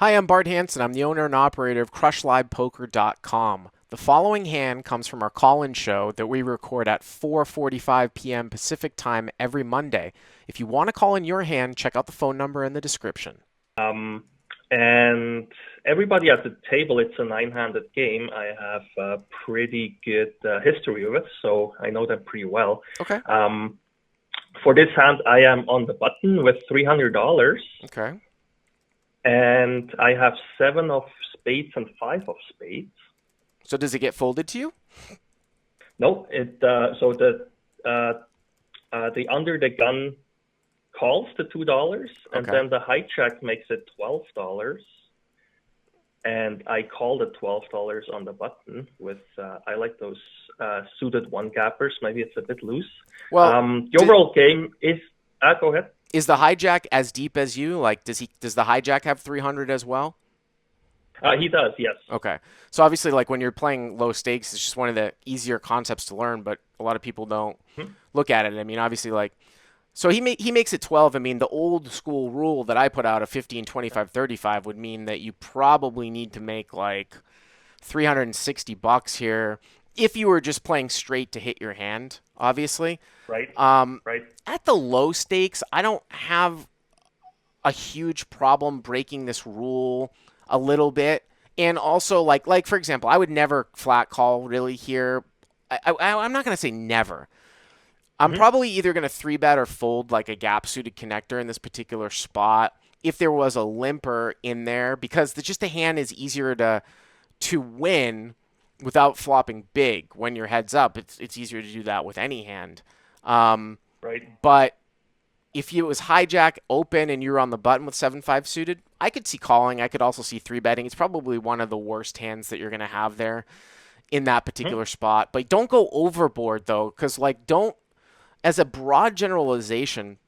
Hi, I'm Bart Hanson. I'm the owner and operator of CrushLivePoker.com. The following hand comes from our call-in show that we record at 4:45 p.m. Pacific Time every Monday. If you want to call in your hand, check out the phone number in the description. Um, and everybody at the table, it's a nine-handed game. I have a pretty good history with, so I know them pretty well. Okay. For this hand, I am on the button with $300, Okay. and I have seven of spades and five of spades. So does it get folded to you? No, the under the gun calls the $2, and Okay. then the hijack makes it $12. And I call the $12 on the button with, I like those suited one gappers. Maybe it's a bit loose. Well, The overall game is, go ahead. is the hijack as deep as you? Like, does the hijack have 300 as well? He does, yes. Okay. So obviously, like when you're playing low stakes, it's just one of the easier concepts to learn, but a lot of people don't look at it. I mean, obviously, like, so he makes it 12. I mean, the old school rule that I put out of 15, 25, 35 would mean that you probably need to make like $360 here if you were just playing straight to hit your hand, obviously. Right, right. At the low stakes, I don't have a huge problem breaking this rule a little bit. And also, like for example, I would never flat call really here. I'm not going to say never. I'm probably either going to three bet or fold like a gap suited connector in this particular spot if there was a limper in there because just a hand is easier to win without flopping big when your head's up. It's easier to do that with any hand. Right. But if it was hijack open and you're on the button with 7-5 suited, I could see calling. I could also see three betting. It's probably one of the worst hands that you're going to have there in that particular spot. But don't go overboard though, because like don't as a broad generalization,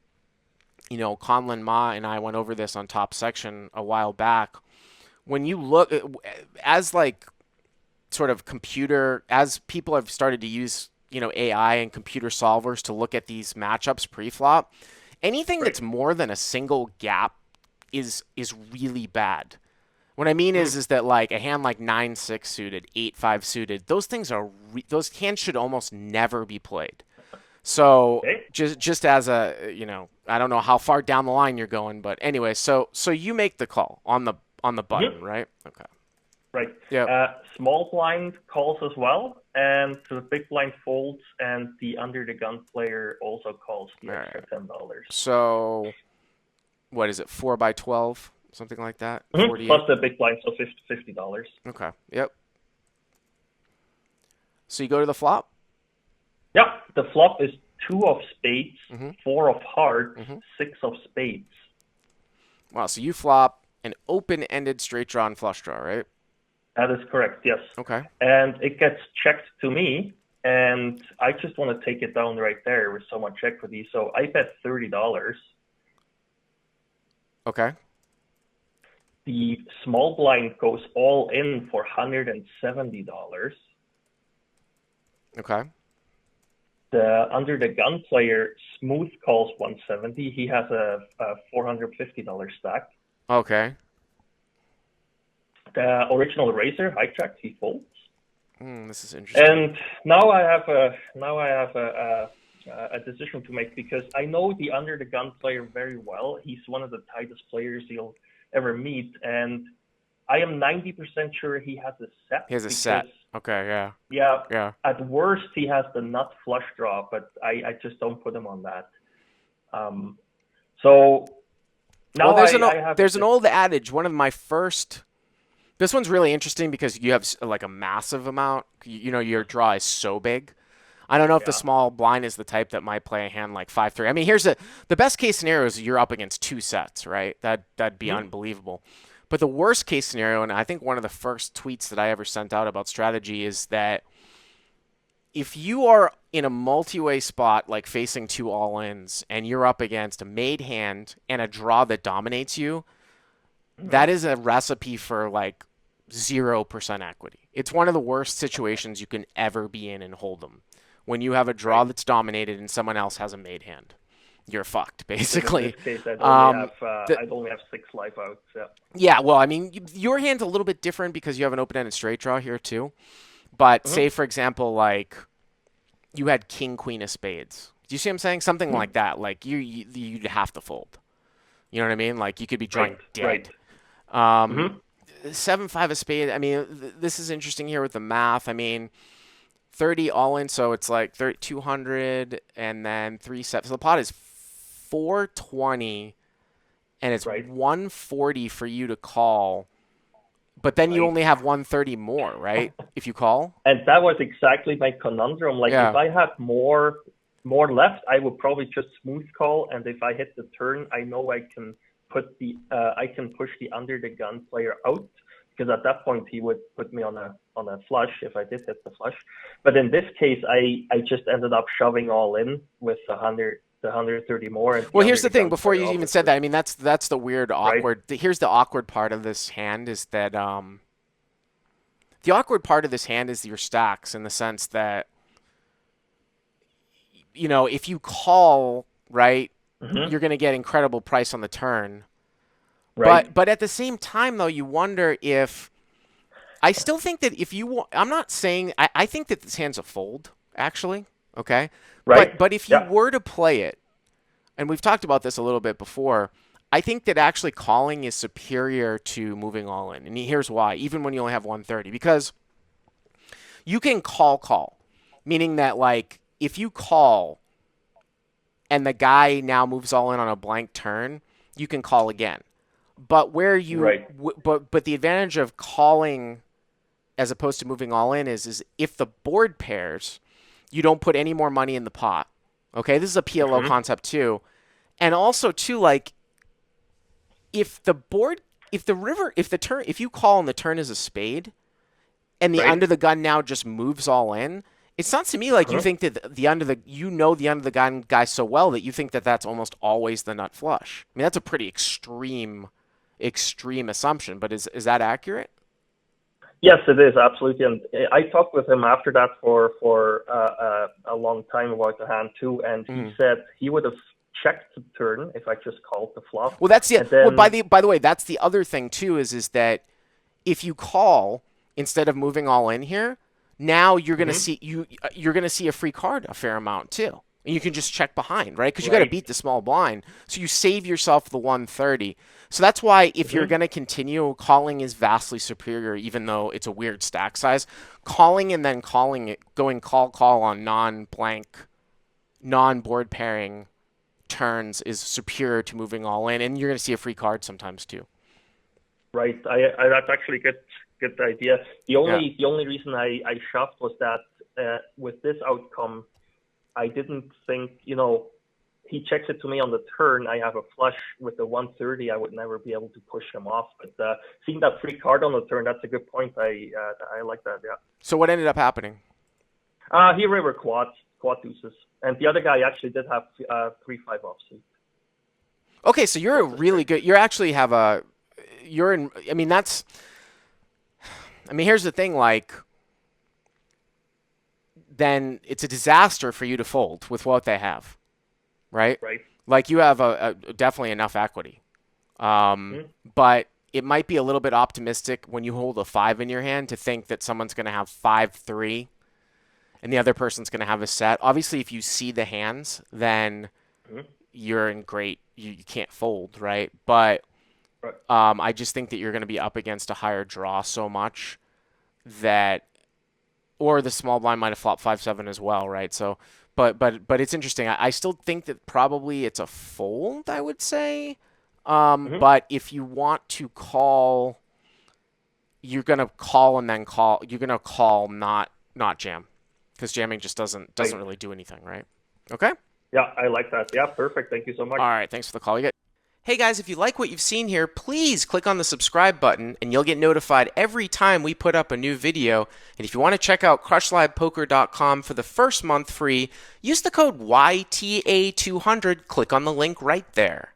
you know, Conlon Ma and I went over this on Top Section a while back. When you look as like sort of as people have started to use, you know, AI and computer solvers to look at these matchups pre-flop, anything Right. that's more than a single gap is really bad. What I mean is that like a hand like 9-6 suited, 8-5 suited, those things are those hands should almost never be played. So Okay. just as a, you know, I don't know how far down the line you're going, but anyway, so you make the call on the button, right? Okay. Right. Yep. Small blind calls as well, and the big blind folds, and the under the gun player also calls the All extra right. $10. So what is it? 4 by 12, something like that. Plus 48. the big blind, so $50. Okay. Yep. So you go to the flop. Yeah, the flop is two of spades, Mm-hmm. four of hearts, six of spades. Wow. So you flop an open-ended straight draw and flush draw, right? That is correct, yes. Okay. And it gets checked to me, and I just want to take it down right there with someone check for these. So I bet $30. Okay. The small blind goes all in for $170. Okay. The under the gun player smooth calls 170. He has a $450 stack. Okay. The original raiser hijacked, he folds. This is interesting. And now I have a decision to make because I know the under the gun player very well. He's one of the tightest players you'll ever meet, and I am 90% sure he has a set. He has a set. Okay. Yeah. Yeah. Yeah. At worst, he has the nut flush draw, but I just don't put him on that. So now well, there's an old adage. One of my first. This one's really interesting because you have like a massive amount. You know, your draw is so big. I don't know if the small blind is the type that might play a hand like 5-3. I mean, the best case scenario is you're up against two sets, right? That'd be unbelievable. But the worst case scenario, and I think one of the first tweets that I ever sent out about strategy is that if you are in a multi-way spot like facing two all-ins and you're up against a made hand and a draw that dominates you, that is a recipe for like 0% equity. It's one of the worst situations you can ever be in Hold'em when you have a draw that's dominated and someone else has a made hand. you're fucked, Because in basically. this case, Um, the, I'd only have 6 life outs. Yeah. yeah, well, I mean, your hand's a little bit different because you have an open-ended straight draw here too. But Mm-hmm. say, for example, like you had king, queen of spades. Do you see what I'm saying? Something like that. Like you'd have to fold. You know what I mean? Like you could be Right. drawing Right. dead. Um, Mm-hmm. 7-5 of spade. I mean, this is interesting here with the math. I mean, 30 all in, so it's like 200 and then 3 7. So the pot is 420 and it's Right. 140 for you to call, but then you Right. only have 130 more, right? If you call? And that was exactly my conundrum. Like if Yeah. I had more left, I would probably just smooth call. And if I hit the turn, I know I can I can push the under the gun player out, because at that point he would put me on a flush if I did hit the flush. But in this case, I just ended up shoving all in with the 130 more, and the Well, under here's the the thing. gun Before player you even said obviously. that, I mean, that's the weird, Right. awkward. Here's the awkward part of this hand is that the awkward part of this hand is your stacks in the sense that if you call right, Mm-hmm. you're going to get incredible price on the turn. Right. But at the same time, though, you wonder if I still think that if you I'm not saying I think that this hand's a fold actually. Okay, Right. but if you Yeah. were to play it, and we've talked about this a little bit before, I think that actually calling is superior to moving all in. And here's why, even when you only have 130, because you can call, meaning that like if you call and the guy now moves all in on a blank turn, you can call again. But where you Right. but the advantage of calling as opposed to moving all in is if the board pairs, you don't put any more money in the pot. Okay, this is a PLO Mm-hmm. concept too. And also too, like if the board if the river if the turn if you call and the turn is a spade and the Right. under the gun now just moves all in, it sounds to me like you Uh-huh. think that the under the gun guy so well that you think that that's almost always the nut flush. I mean, that's a pretty extreme assumption, but is that accurate? Yes, it is absolutely. And I talked with him after that for a long time about the hand too, and he Mm-hmm. said he would have checked the turn if I just called the flop, Well, that's the and well. By then the way, that's the other thing too. Is that if you call instead of moving all in here, now mhm, you're gonna see a free card a fair amount too, and you can just check behind, right? Because you got to right, beat the small blind, so you save yourself the 130. So that's why if you're mhm, gonna continue, calling is vastly superior, even though it's a weird stack size. Calling and then calling it, going call on non-blank, non-board pairing turns is superior to moving all in, and you're going to see a free card sometimes too. right. That's actually good idea. Yeah. The only reason I shoved was that with this outcome, I didn't think, he checks it to me on the turn. I have a flush with the 130. I would never be able to push him off. But seeing that free card on the turn, that's a good point. I like that. Yeah. So what ended up happening? He river quad deuces, and the other guy actually did have 3-5 offsuit. Okay, so you're a That's a really straight. good. You're actually have a. You're in. I mean, that's. I mean, here's the thing. Like, then it's a disaster for you to fold with what they have, right? Right. Like you have a definitely enough equity, um, Hmm. but it might be a little bit optimistic when you hold a five in your hand to think that someone's going to have 5-3 and the other person's going to have a set. Obviously, if you see the hands, then Hmm. you're in great. You can't fold, right? But Right. I just think that you're going to be up against a higher draw so much that, or the small blind might have flopped 5-7 as well, right? So, but it's interesting. I still think that probably it's a fold. I would say, Hmm. but if you want to call, you're gonna call and then call. You're gonna call, not jam, because jamming just doesn't Right. really do anything, right? Okay. Yeah, I like that. Yeah, perfect. Thank you so much. All right. Thanks for the call. Hey guys, if you like what you've seen here, please click on the subscribe button and you'll get notified every time we put up a new video. And if you want to check out crushlivepoker.com for the first month free, use the code YTA200. Click on the link right there.